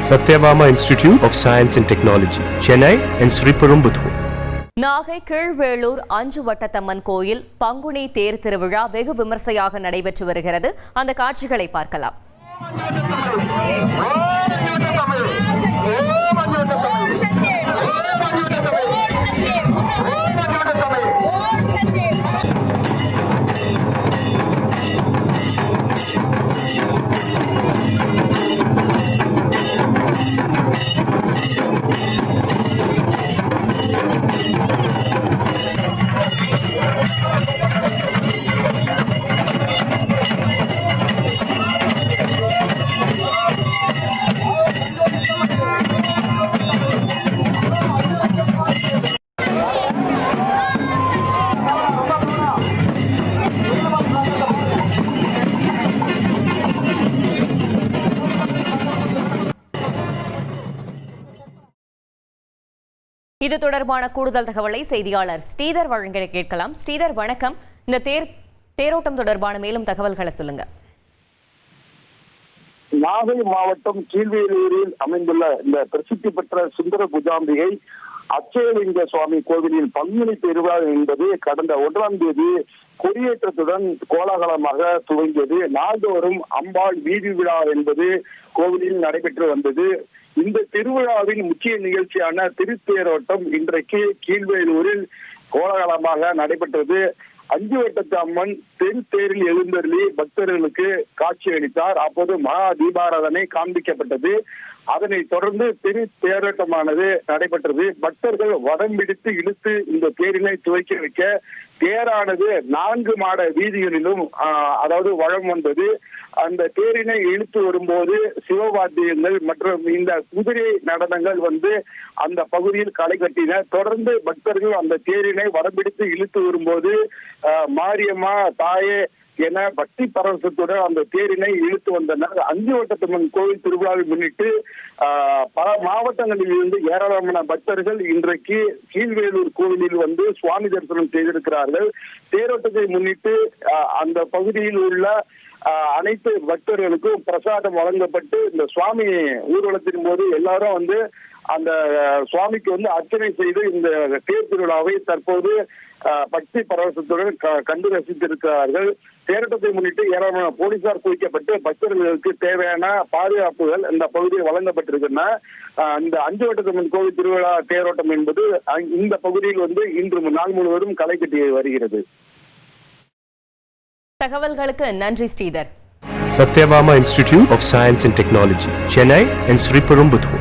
Satyabama Institute of Science and Technology, Chennai and Sriperumbudur. Nagai Kilvelur அஞ்சு வட்டத்தம்மன் கோயில் பங்குனி தேர் திருவிழா வெகு விமர்சையாக நடைபெற்று வருகிறது. அந்த காட்சிகளை பார்க்கலாம். இது தொடர்பான கூடுதல் தகவலை செய்தியாளர் ஸ்ரீதர் வழங்க கேட்கலாம். ஸ்ரீதர் வணக்கம். இந்த தேரோட்டம் தொடர்பான மேலும் தகவல்களை சொல்லுங்க. நாகை மாவட்டம் கீழ்வேலூரில் அமைந்துள்ள இந்த பிரசித்தி பெற்ற சுந்தர புஜாம்பிகை அச்சயலிங்க சுவாமி கோவிலில் பங்குனி பெருவிழா என்பது கடந்த 1ஆம் தேதி கொடியேற்றத்துடன் கோலாகலமாக துவங்கியது. நாள்தோறும் அம்பாள் வீதி விழா என்பது கோவிலில் நடைபெற்று வந்தது. இந்த திருவிழாவின் முக்கிய நிகழ்ச்சியான திருத்தேரோட்டம் இன்றைக்கு கீழ்வேலூரில் கோலாகலமாக நடைபெற்றது. அஞ்சு வட்டத்து அம்மன் தேரில் எழுந்தருளி பக்தர்களுக்கு காட்சி அளித்தார். அப்போது மகா தீபாராதனை காண்பிக்கப்பட்டது. அதனை தொடர்ந்து தேரோட்டமானது நடைபெற்றது. பக்தர்கள் வடம் பிடித்து இழுத்து இந்த தேரினை துவக்கி வைக்க தேரானது 4 மாட வீதிகளிலும் அதாவது வளம் வந்தது. அந்த தேரினை இழுத்து வரும்போது சிவவாத்தியங்கள் மற்றும் இந்த குதிரை நடனங்கள் அந்த பகுதியில் களை கட்டின. தொடர்ந்து பக்தர்கள் அந்த தேரினை வடம் பிடித்து இழுத்து வரும்போது மாரியம்மா தாயே என பக்தி பரவசத்துடன் அந்த தேரினை இழுத்து வந்தனர். அஞ்சு வட்டத்தம்மன் கோவில் திருவிழாவை முன்னிட்டு பல மாவட்டங்களில் இருந்து ஏராளமான பக்தர்கள் இன்றைக்கு கீழ்வேலூர் கோவிலில் சுவாமி தரிசனம் செய்திருக்கிறார்கள். தேரோட்டத்தை முன்னிட்டு அந்த பகுதியில் உள்ள அனைத்து பக்தர்களுக்கும் பிரசாதம் வழங்கப்பட்டு இந்த சுவாமி ஊர்வலத்தின் போது எல்லாரும் அந்த சுவாமிக்கு அர்ச்சனை செய்து இந்த தேர் திருவிழாவை தற்போது பக்தி பரவசத்துடன் கண்டு ரசித்திருக்கிறார்கள். தேரோட்டத்தை முன்னிட்டு ஏராளமான போலீசார் குவிக்கப்பட்டு பக்தர்களுக்கு தேவையான பாதுகாப்புகள் இந்த பகுதியில் வழங்கப்பட்டிருக்கின்றன. இந்த அஞ்சு வட்டத்தம்மன் கோவில் திருவிழா தேரோட்டம் என்பது இந்த பகுதியில் இன்று நாள் முழுவதும் களை கட்டி வருகிறது. தகவல்களுக்கு நன்றி Sridhar. Satyabama Institute of Science and Technology, Chennai and Sriperumbudur.